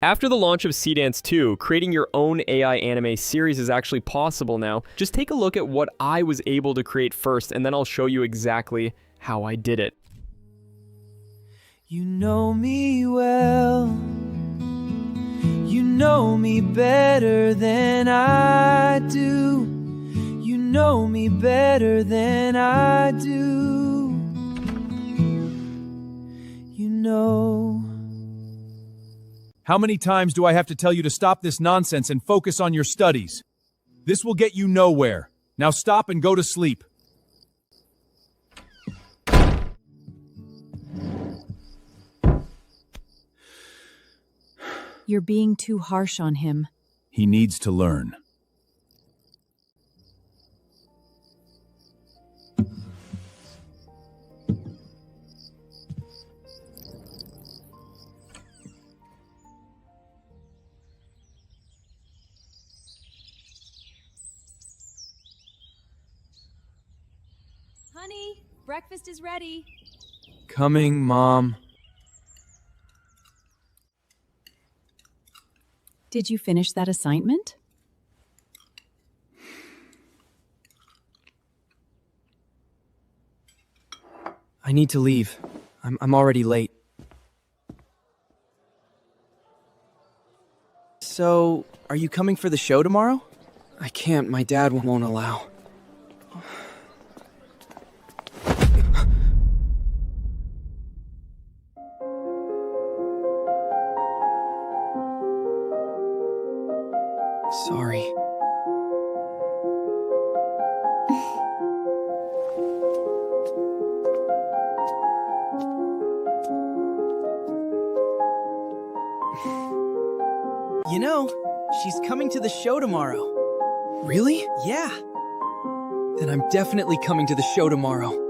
After the launch of Seedance 2, creating your own AI anime series is actually possible now. Just take a look at what I was able to create first, and then I'll show you exactly how I did it. You know me well. You know me better than I do. You know me better than I do. You know. How many times do I have to tell you to stop this nonsense and focus on your studies? This will get you nowhere. Now stop and go to sleep. You're being too harsh on him. He needs to learn. Honey, breakfast is ready. Coming, Mom. Did you finish that assignment? I need to leave. I'm already late. So, are you coming for the show tomorrow? I can't. My dad won't allow. Sorry. You know, she's coming to the show tomorrow. Really? Yeah. Then I'm definitely coming to the show tomorrow.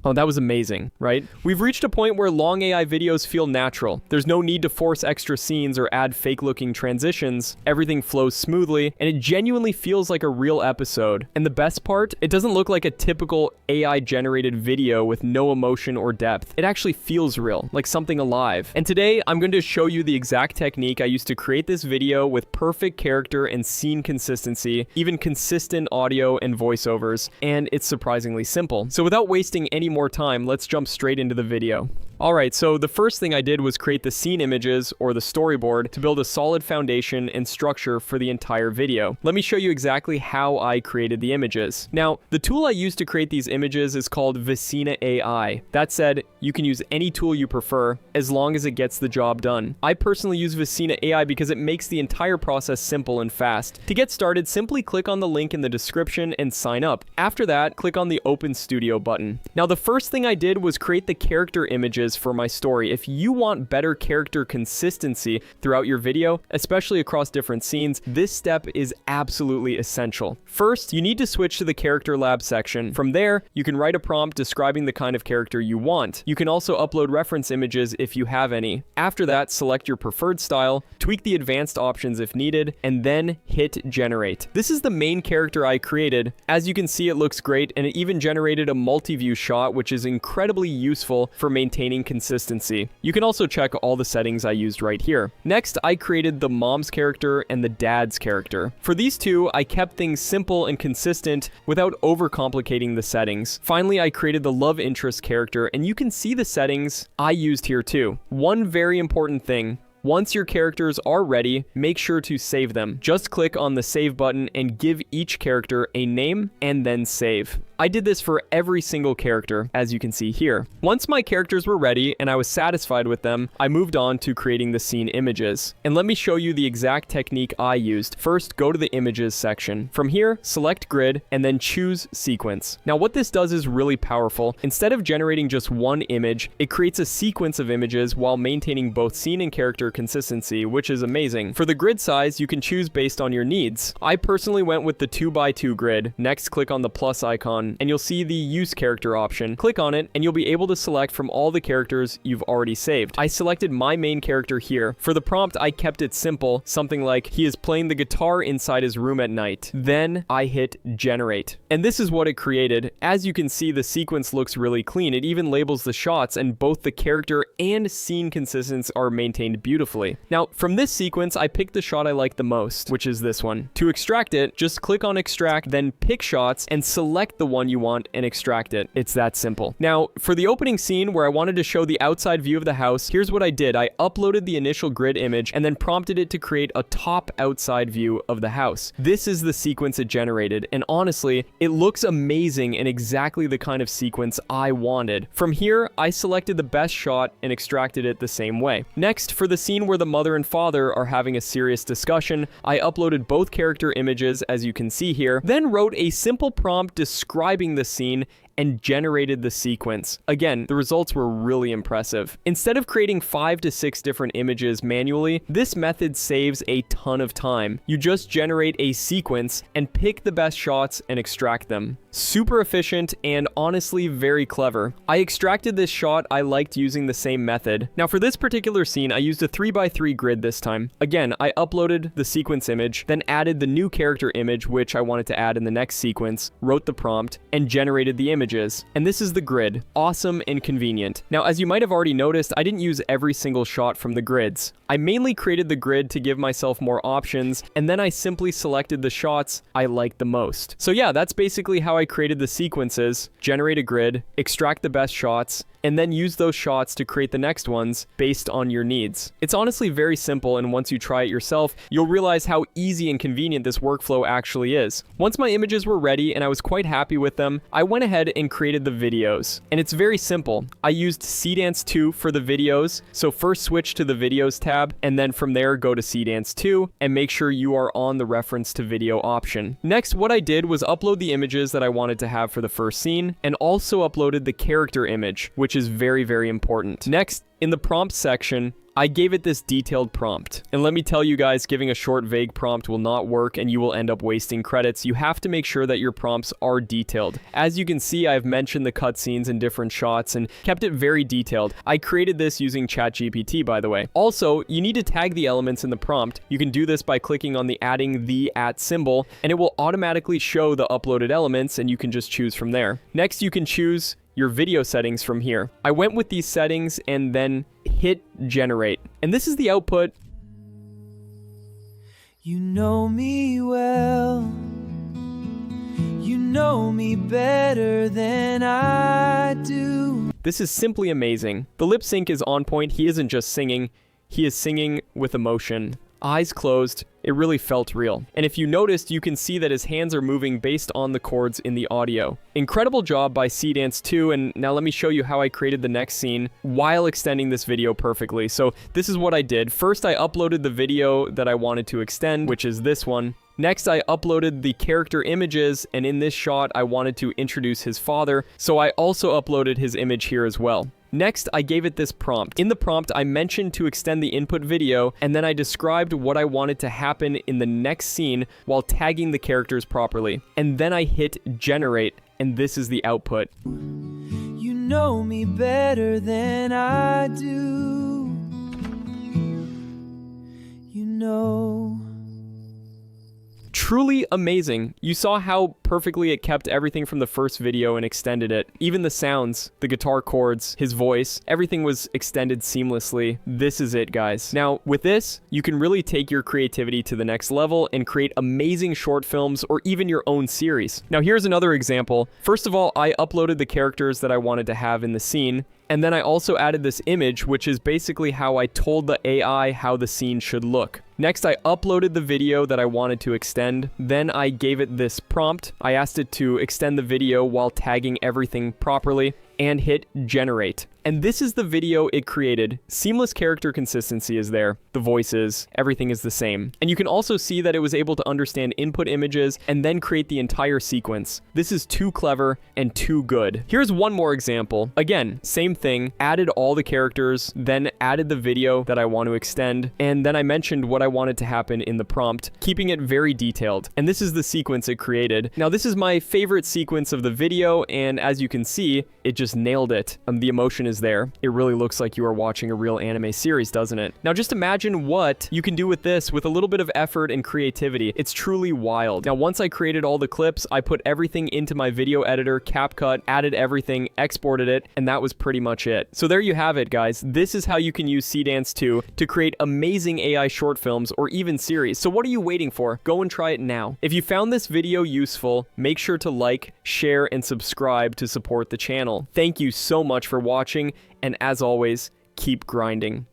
Oh, that was amazing, right? We've reached a point where long AI videos feel natural. There's no need to force extra scenes or add fake-looking transitions. Everything flows smoothly, and it genuinely feels like a real episode. And the best part, it doesn't look like a typical AI-generated video with no emotion or depth. It actually feels real, like something alive. And today, I'm going to show you the exact technique I used to create this video with perfect character and scene consistency, even consistent audio and voiceovers, and it's surprisingly simple. So without wasting any more time, let's jump straight into the video. Alright, so the first thing I did was create the scene images, or the storyboard, to build a solid foundation and structure for the entire video. Let me show you exactly how I created the images. Now, the tool I used to create these images is called Vicina AI. That said, you can use any tool you prefer, as long as it gets the job done. I personally use Vicina AI because it makes the entire process simple and fast. To get started, simply click on the link in the description and sign up. After that, click on the Open Studio button. Now, the first thing I did was create the character images for my story. If you want better character consistency throughout your video, especially across different scenes, this step is absolutely essential. First, you need to switch to the character lab section. From there, you can write a prompt describing the kind of character you want. You can also upload reference images if you have any. After that, select your preferred style, tweak the advanced options if needed, and then hit generate. This is the main character I created. As you can see, it looks great, and it even generated a multi-view shot, which is incredibly useful for maintaining consistency. You can also check all the settings I used right here. Next, I created the mom's character and the dad's character. For these two, I kept things simple and consistent without overcomplicating the settings. Finally, I created the love interest character, and you can see the settings I used here too. One very important thing: once your characters are ready, make sure to save them. Just click on the save button and give each character a name and then save. I did this for every single character, as you can see here. Once my characters were ready and I was satisfied with them, I moved on to creating the scene images. And let me show you the exact technique I used. First, go to the images section. From here, select grid and then choose sequence. Now, what this does is really powerful. Instead of generating just one image, it creates a sequence of images while maintaining both scene and character color consistency, which is amazing. For the grid size, you can choose based on your needs. I personally went with the 2x2 grid. Next, click on the plus icon, and you'll see the use character option. Click on it, and you'll be able to select from all the characters you've already saved. I selected my main character here. For the prompt, I kept it simple, something like, he is playing the guitar inside his room at night. Then I hit generate. And this is what it created. As you can see, the sequence looks really clean. It even labels the shots, and both the character and scene consistency are maintained beautifully. Now, from this sequence, I picked the shot I like the most, which is this one. To extract it, just click on extract, then pick shots, and select the one you want and extract it. It's that simple. Now, for the opening scene where I wanted to show the outside view of the house, here's what I did. I uploaded the initial grid image and then prompted it to create a top outside view of the house. This is the sequence it generated, and honestly, it looks amazing and exactly the kind of sequence I wanted. From here, I selected the best shot and extracted it the same way. Next, for the scene where the mother and father are having a serious discussion, I uploaded both character images, as you can see here, then wrote a simple prompt describing the scene and generated the sequence. Again, the results were really impressive. Instead of creating 5 to 6 different images manually, this method saves a ton of time. You just generate a sequence and pick the best shots and extract them. Super efficient and honestly very clever. I extracted this shot I liked using the same method. Now for this particular scene, I used a 3x3 grid this time. Again, I uploaded the sequence image, then added the new character image which I wanted to add in the next sequence, wrote the prompt, and generated the images. And this is the grid. Awesome and convenient. Now, as you might have already noticed, I didn't use every single shot from the grids. I mainly created the grid to give myself more options, and then I simply selected the shots I liked the most. So yeah, that's basically how I created the sequences, generate a grid, extract the best shots, and then use those shots to create the next ones based on your needs. It's honestly very simple, and once you try it yourself, you'll realize how easy and convenient this workflow actually is. Once my images were ready and I was quite happy with them, I went ahead and created the videos. And it's very simple. I used Seedance 2 for the videos, so first switch to the videos tab, and then from there go to Seedance 2, and make sure you are on the reference to video option. Next, what I did was upload the images that I wanted to have for the first scene, and also uploaded the character image, which is very, very important. Next, in the prompt section, I gave it this detailed prompt. And let me tell you guys, giving a short, vague prompt will not work and you will end up wasting credits. You have to make sure that your prompts are detailed. As you can see, I've mentioned the cutscenes and different shots and kept it very detailed. I created this using ChatGPT, by the way. Also, you need to tag the elements in the prompt. You can do this by clicking on the adding the @ symbol, and it will automatically show the uploaded elements, and you can just choose from there. Next, you can choose your video settings from here. I went with these settings and then hit generate. And this is the output. You know me well. You know me better than I do. This is simply amazing. The lip sync is on point. He isn't just singing, he is singing with emotion. Eyes closed, it really felt real. And if you noticed, you can see that his hands are moving based on the chords in the audio. Incredible job by Seedance 2, and now let me show you how I created the next scene while extending this video perfectly. So this is what I did. First, I uploaded the video that I wanted to extend, which is this one. Next, I uploaded the character images, and in this shot, I wanted to introduce his father, so I also uploaded his image here as well. Next, I gave it this prompt. In the prompt, I mentioned to extend the input video, and then I described what I wanted to happen in the next scene while tagging the characters properly. And then I hit generate, and this is the output. You know me better than I do. You know. Truly amazing. You saw how perfectly it kept everything from the first video and extended it. Even the sounds, the guitar chords, his voice, everything was extended seamlessly. This is it, guys. Now, with this, you can really take your creativity to the next level and create amazing short films or even your own series. Now, here's another example. First of all, I uploaded the characters that I wanted to have in the scene, and then I also added this image, which is basically how I told the AI how the scene should look. Next, I uploaded the video that I wanted to extend. Then I gave it this prompt. I asked it to extend the video while tagging everything properly and hit generate. And this is the video it created. Seamless character consistency is there. The voices, everything is the same. And you can also see that it was able to understand input images and then create the entire sequence. This is too clever and too good. Here's one more example. Again, same thing, added all the characters, then added the video that I want to extend, and then I mentioned what I wanted to happen in the prompt, keeping it very detailed. And this is the sequence it created. Now, this is my favorite sequence of the video, and as you can see, it just nailed it. The emotion is there. It really looks like you are watching a real anime series, doesn't it? Now, just imagine what you can do with this with a little bit of effort and creativity. It's truly wild. Now, once I created all the clips, I put everything into my video editor, CapCut, added everything, exported it, and that was pretty much it. So there you have it, guys. This is how you can use Seedance 2 to create amazing AI short films or even series. So what are you waiting for? Go and try it now. If you found this video useful, make sure to like, share, and subscribe to support the channel. Thank you so much for watching, and as always, keep grinding.